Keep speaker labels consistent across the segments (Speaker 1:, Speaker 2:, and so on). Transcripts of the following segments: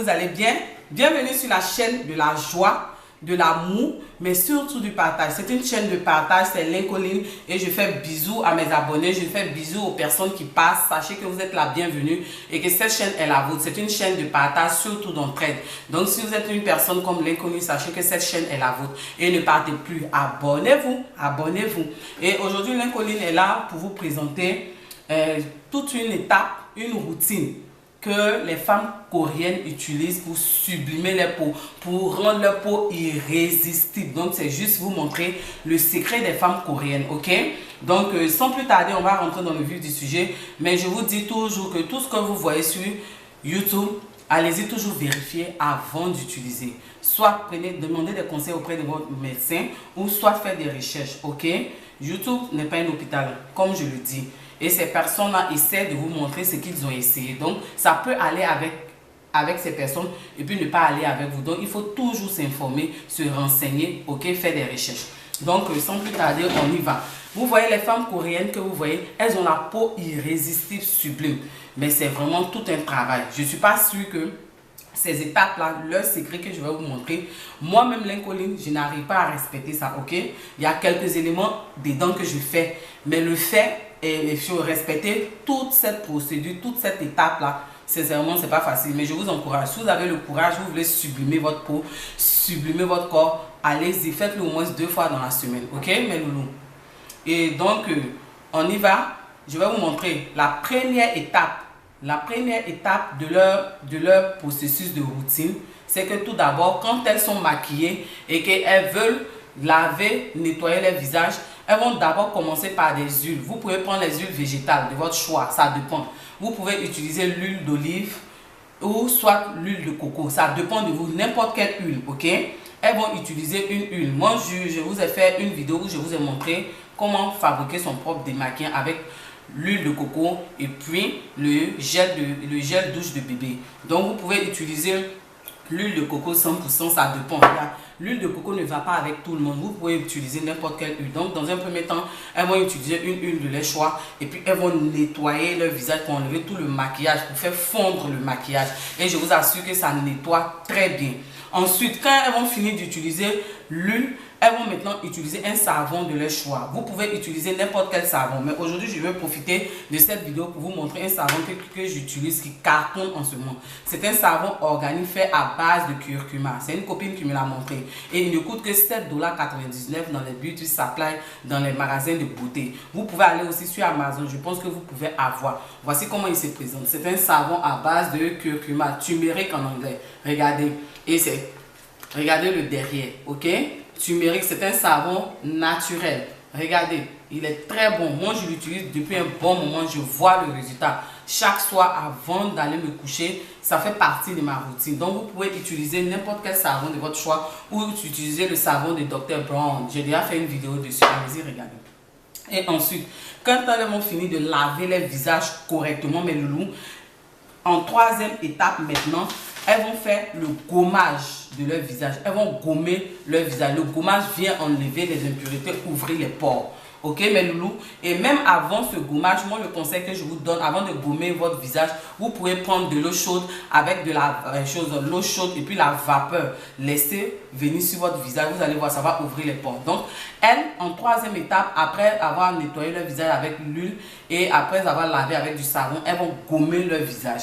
Speaker 1: vous allez bien. Bienvenue sur la chaîne de la joie, de l'amour, mais surtout du partage. C'est une chaîne de partage, c'est Lincoln et je fais bisous à mes abonnés, je fais bisous aux personnes qui passent. Sachez que vous êtes la bienvenue et que cette chaîne est la vôtre. C'est une chaîne de partage, surtout d'entraide. Donc si vous êtes une personne comme Lincoln, sachez que cette chaîne est la vôtre. Et ne partez plus, abonnez-vous, abonnez-vous. Et aujourd'hui, Lincoln est là pour vous présenter toute une étape, une routine que les femmes coréennes utilisent pour sublimer les peaux, pour rendre leur peau irrésistible. Donc, c'est juste vous montrer le secret des femmes coréennes, ok? Donc, sans plus tarder, on va rentrer dans le vif du sujet. Mais je vous dis toujours que tout ce que vous voyez sur YouTube, allez-y toujours vérifier avant d'utiliser. Soit demandez des conseils auprès de votre médecin ou soit faire des recherches, ok? YouTube n'est pas un hôpital, comme je le dis. Et ces personnes-là essaient de vous montrer ce qu'ils ont essayé. Donc, ça peut aller avec ces personnes et puis ne pas aller avec vous. Donc, il faut toujours s'informer, se renseigner, ok, faire des recherches. Donc, sans plus tarder, on y va. Vous voyez les femmes coréennes que vous voyez, elles ont la peau irrésistible, sublime. Mais c'est vraiment tout un travail. Je ne suis pas sûre que ces étapes-là, leur secret que je vais vous montrer, moi-même, Lincoln, je n'arrive pas à respecter ça, ok? Il y a quelques éléments dedans que je fais, mais le fait et il faut respecter toute cette procédure, toute cette étape-là. Sincèrement, c'est pas facile, mais je vous encourage. Si vous avez le courage, vous voulez sublimer votre peau, sublimer votre corps, allez-y, faites-le au moins 2 fois dans la semaine, ok, mes loulous? Et donc, on y va. Je vais vous montrer la première étape. La première étape de leur processus de routine, c'est que tout d'abord, quand elles sont maquillées et qu'elles veulent laver, nettoyer leur visage, elles vont d'abord commencer par des huiles. Vous pouvez prendre les huiles végétales de votre choix, ça dépend. Vous pouvez utiliser l'huile d'olive ou soit l'huile de coco, ça dépend de vous, n'importe quelle huile, ok? Elles vont utiliser une huile. Moi, je vous ai fait une vidéo où je vous ai montré comment fabriquer son propre démaquillant avec l'huile de coco et puis le gel douche de bébé. Donc, vous pouvez utiliser l'huile de coco 100%, ça dépend. L'huile de coco ne va pas avec tout le monde. Vous pouvez utiliser n'importe quelle huile. Donc, dans un premier temps, elles vont utiliser une huile de leur choix. Et puis, elles vont nettoyer leur visage pour enlever tout le maquillage, pour faire fondre le maquillage. Et je vous assure que ça nettoie très bien. Ensuite, quand elles vont finir d'utiliser l'huile, elles vont maintenant utiliser un savon de leur choix. Vous pouvez utiliser n'importe quel savon. Mais aujourd'hui, je vais profiter de cette vidéo pour vous montrer un savon que j'utilise qui cartonne en ce moment. C'est un savon organique fait à base de curcuma. C'est une copine qui me l'a montré. Et il ne coûte que 7,99 $ dans les beauty supply, dans les magasins de beauté. Vous pouvez aller aussi sur Amazon. Je pense que vous pouvez avoir. Voici comment il se présente. C'est un savon à base de curcuma, turmeric en anglais. Regardez. Et c'est... Regardez le derrière, ok? Turmeric, c'est un savon naturel. Regardez, il est très bon. Moi, je l'utilise depuis un bon moment. Je vois le résultat. Chaque soir, avant d'aller me coucher, ça fait partie de ma routine. Donc, vous pouvez utiliser n'importe quel savon de votre choix ou utiliser le savon de Dr. Brown. J'ai déjà fait une vidéo dessus. Allez-y, regardez. Et ensuite, quand elles vont finir de laver leur visage correctement, mes loulous, en troisième étape maintenant, elles vont faire le gommage de leur visage. Elles vont gommer leur visage. Le gommage vient enlever les impuretés, ouvrir les pores. Ok, mes loulous? Et même avant ce gommage, moi, le conseil que je vous donne, avant de gommer votre visage, vous pouvez prendre de l'eau chaude avec de l'eau chaude et puis la vapeur. Laissez venir sur votre visage. Vous allez voir, ça va ouvrir les pores. Donc, elles, en troisième étape, après avoir nettoyé leur visage avec l'huile et après avoir lavé avec du savon, elles vont gommer leur visage.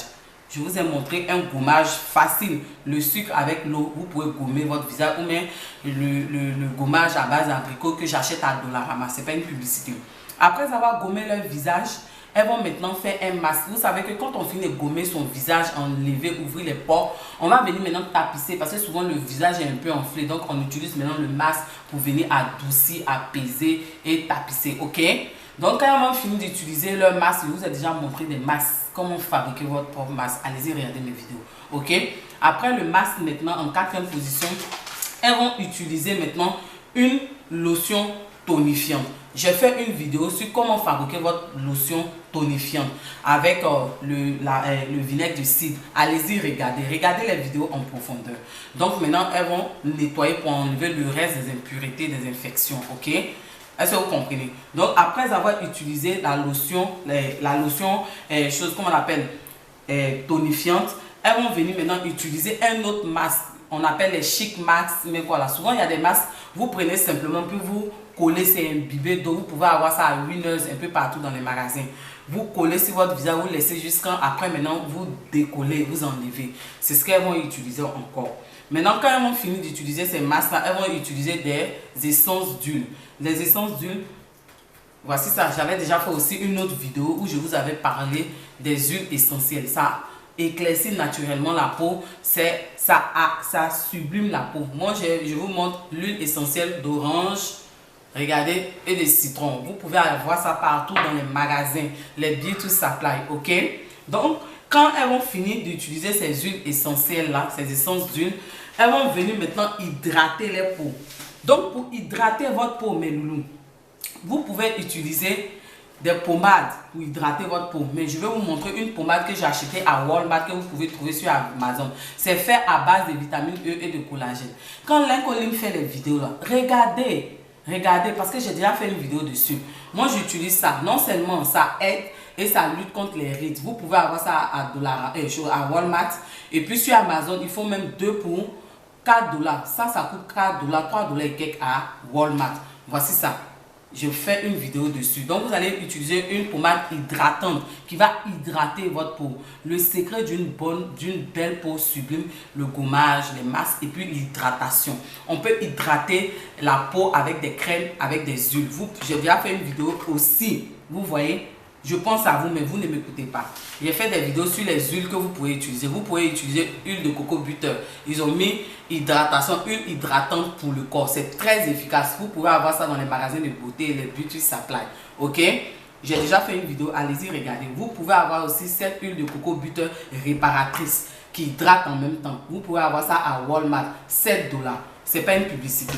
Speaker 1: Je vous ai montré un gommage facile. Le sucre avec l'eau, vous pouvez gommer votre visage ou même le gommage à base d'abricot que j'achète à Dollarama. Ce n'est pas une publicité. Après avoir gommé leur visage, elles vont maintenant faire un masque. Vous savez que quand on finit de gommer son visage, enlever, ouvrir les pores, on va venir maintenant tapisser parce que souvent le visage est un peu enflé. Donc on utilise maintenant le masque pour venir adoucir, apaiser et tapisser. Ok? Donc quand elles vont finir d'utiliser leur masque, je vous ai déjà montré des masques. Comment fabriquer votre propre masque. Allez-y, regardez mes vidéos. Ok? Après le masque maintenant, en quatrième position, elles vont utiliser maintenant une lotion tonifiante. J'ai fait une vidéo sur comment fabriquer votre lotion tonifiante avec le vinaigre de cidre. Allez-y, regardez. Regardez les vidéos en profondeur. Donc maintenant, elles vont nettoyer pour enlever le reste des impuretés, des infections. Ok? Est-ce que vous comprenez? Donc, après avoir utilisé la lotion, chose, comment on l'appelle, tonifiante, elles vont venir maintenant utiliser un autre masque. On appelle les chic masks, mais voilà, souvent il y a des masques, vous prenez simplement, puis vous collez, c'est imbibé, donc vous pouvez avoir ça à Winners un peu partout dans les magasins. Vous collez sur votre visage, vous laissez jusqu'à après, maintenant vous décollez, vous enlevez. C'est ce qu'elles vont utiliser encore. Maintenant, quand elles vont finir d'utiliser ces masques-là, elles vont utiliser des essences d'huile. Les essences d'huile, voici ça. J'avais déjà fait aussi une autre vidéo où je vous avais parlé des huiles essentielles. Ça éclaircit naturellement la peau, ça sublime la peau. Moi, je vous montre l'huile essentielle d'orange, regardez, et de citron. Vous pouvez avoir ça partout dans les magasins, les beauty supply, ok? Donc, quand elles vont finir d'utiliser ces huiles essentielles là, ces essences d'huile, elles vont venir maintenant hydrater les peaux. Donc, pour hydrater votre peau, mes loulous, vous pouvez utiliser des pommades pour hydrater votre peau. Mais je vais vous montrer une pommade que j'ai achetée à Walmart, que vous pouvez trouver sur Amazon. C'est fait à base de vitamine E et de collagène. Quand Lincoln fait les vidéos là, regardez, parce que j'ai déjà fait une vidéo dessus. Moi, j'utilise ça. Non seulement ça aide et ça lutte contre les rides. Vous pouvez avoir ça à Walmart. Et puis sur Amazon, il faut même 2 pour 4 $. Ça coûte 4 $, 3 $ et quelques à Walmart. Voici ça. Je fais une vidéo dessus. Donc, vous allez utiliser une pommade hydratante qui va hydrater votre peau. Le secret d'une belle peau sublime, le gommage, les masques et puis l'hydratation. On peut hydrater la peau avec des crèmes, avec des huiles. J'ai déjà fait une vidéo aussi. Vous voyez, je pense à vous, mais vous ne m'écoutez pas. J'ai fait des vidéos sur les huiles que vous pouvez utiliser. Vous pouvez utiliser huile de coco butter. Ils ont mis hydratation, huile hydratante pour le corps. C'est très efficace. Vous pouvez avoir ça dans les magasins de beauté et les beauty supply. Ok? J'ai déjà fait une vidéo. Allez-y, regardez. Vous pouvez avoir aussi cette huile de coco butter réparatrice qui hydrate en même temps. Vous pouvez avoir ça à Walmart. 7 $. Ce n'est pas une publicité.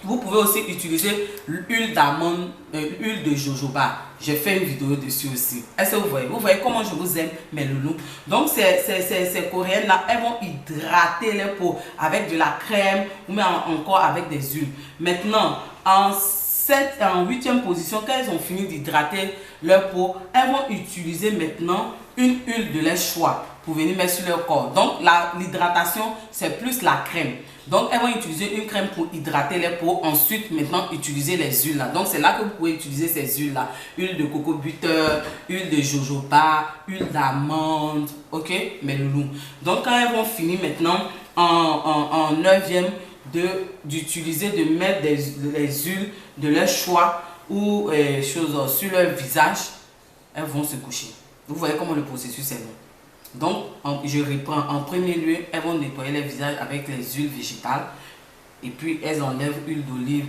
Speaker 1: Vous pouvez aussi utiliser l'huile d'amande, l'huile de jojoba. J'ai fait une vidéo dessus aussi. Est-ce que vous voyez? Vous voyez comment je vous aime, mes loulous? Donc, ces coréennes-là, elles vont hydrater les peaux avec de la crème ou même encore avec des huiles. Maintenant, en 8e position, quand elles ont fini d'hydrater leur peau, elles vont utiliser maintenant une huile de leur choix pour venir mettre sur leur corps. Donc, l'hydratation, c'est plus la crème. Donc, elles vont utiliser une crème pour hydrater les peaux. Ensuite, maintenant, utiliser les huiles là. Donc, c'est là que vous pouvez utiliser ces huiles là. Huile de coco butter, huile de jojoba, huile d'amande. Ok, mes loulous. Donc, quand elles vont finir maintenant en 9e d'utiliser, de mettre les huiles de leur choix ou sur leur visage, elles vont se coucher. Vous voyez comment le processus est long. Donc, je reprends. En premier lieu, elles vont nettoyer les visages avec les huiles végétales. Et puis, elles enlèvent huile d'olive,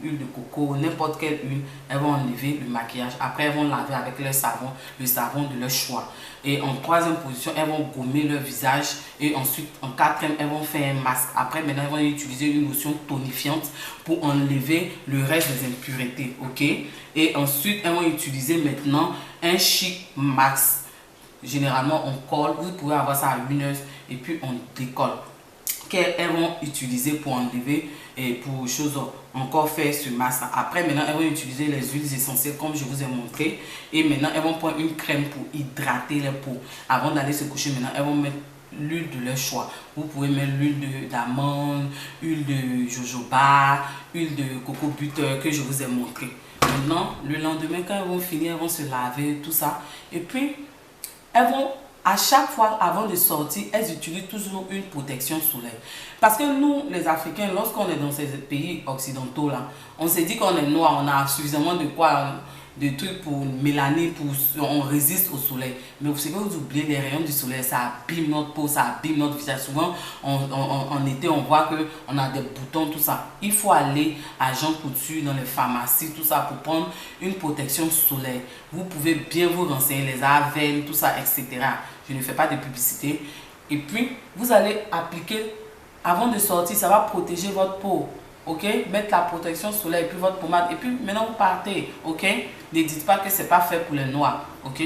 Speaker 1: huile de coco, n'importe quelle huile. Elles vont enlever le maquillage. Après, elles vont laver avec leur savon, le savon de leur choix. Et en 3e position, elles vont gommer leur visage. Et ensuite, en 4e, elles vont faire un masque. Après, maintenant, elles vont utiliser une lotion tonifiante pour enlever le reste des impuretés. Ok? Et ensuite, elles vont utiliser maintenant un chic mask. Généralement, on colle. Vous pouvez avoir ça à Winners et puis on décolle. Qu'elles vont utiliser pour enlever et pour encore faire ce masque. Après, maintenant, elles vont utiliser les huiles essentielles comme je vous ai montré. Et maintenant, elles vont prendre une crème pour hydrater les peaux. Avant d'aller se coucher, maintenant, elles vont mettre l'huile de leur choix. Vous pouvez mettre l'huile d'amande, huile de jojoba, huile de coco butter que je vous ai montré. Maintenant, le lendemain, quand elles vont finir, elles vont se laver, tout ça. Et puis, elles vont, à chaque fois avant de sortir, elles utilisent toujours une protection solaire. Parce que nous, les Africains, lorsqu'on est dans ces pays occidentaux, là, on se dit qu'on est noir, on a suffisamment de quoi, de trucs pour mélaner, on résiste au soleil. Mais vous savez que vous oubliez les rayons du soleil, ça abîme notre peau, ça abîme notre visage. Souvent, en été, on voit qu'on a des boutons, tout ça. Il faut aller à Jean Coutu, dans les pharmacies, tout ça, pour prendre une protection solaire. Vous pouvez bien vous renseigner, les Avènes, tout ça, etc. Je ne fais pas de publicité. Et puis, vous allez appliquer, avant de sortir, ça va protéger votre peau. Ok, mettre la protection solaire et puis votre pommade. Et puis maintenant vous partez. Ok, ne dites pas que c'est pas fait pour les noirs. Ok,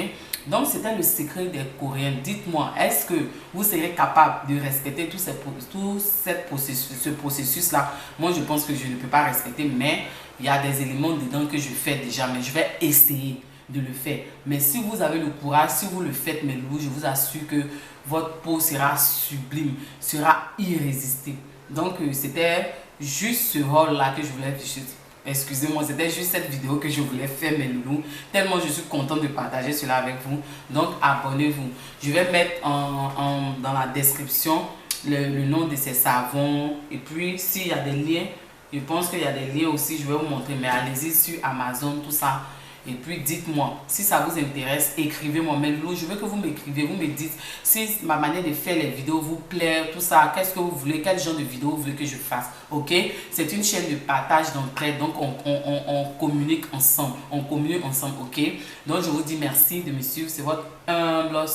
Speaker 1: donc c'était le secret des Coréens. Dites-moi, est-ce que vous serez capable de respecter tout ce processus là? Moi je pense que je ne peux pas respecter, mais il y a des éléments dedans que je fais déjà, mais je vais essayer. de le faire. Mais si vous avez le courage, si vous le faites, mes loulous, je vous assure que votre peau sera sublime, sera irrésistible. Donc, c'était juste ce rôle-là que je voulais faire. Excusez-moi, c'était juste cette vidéo que je voulais faire, mes loulous. Tellement je suis contente de partager cela avec vous. Donc, abonnez-vous. Je vais mettre dans la description le nom de ces savons. Et puis, s'il y a des liens, je pense qu'il y a des liens aussi, je vais vous montrer. Mais allez-y sur Amazon, tout ça. Et puis, dites-moi, si ça vous intéresse, écrivez-moi. Mais loulou, je veux que vous m'écrivez, vous me dites si ma manière de faire les vidéos vous plaît, tout ça. Qu'est-ce que vous voulez, quel genre de vidéo vous voulez que je fasse, ok? C'est une chaîne de partage d'entraide, donc on communique ensemble. On communique ensemble, ok? Donc, je vous dis merci de me suivre. C'est votre humble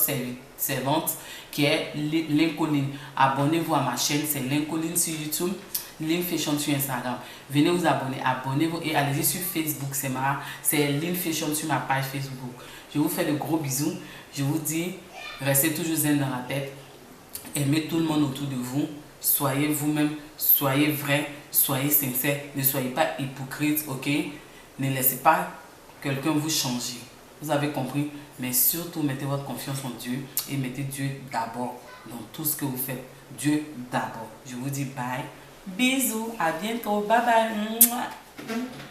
Speaker 1: servante qui est Lincoln. Abonnez-vous à ma chaîne, c'est Lincoln sur YouTube. Lynn Fashion sur Instagram. Venez vous abonner, abonnez-vous et allez-y sur Facebook, c'est Lynn Fashion sur ma page Facebook. Je vous fais de gros bisous. Je vous dis, restez toujours zen dans la tête. Aimez tout le monde autour de vous. Soyez vous-même, soyez vrai, soyez sincère. Ne soyez pas hypocrite, ok? Ne laissez pas quelqu'un vous changer. Vous avez compris? Mais surtout, mettez votre confiance en Dieu et mettez Dieu d'abord dans tout ce que vous faites. Dieu d'abord. Je vous dis bye. Bisous, à bientôt, bye bye.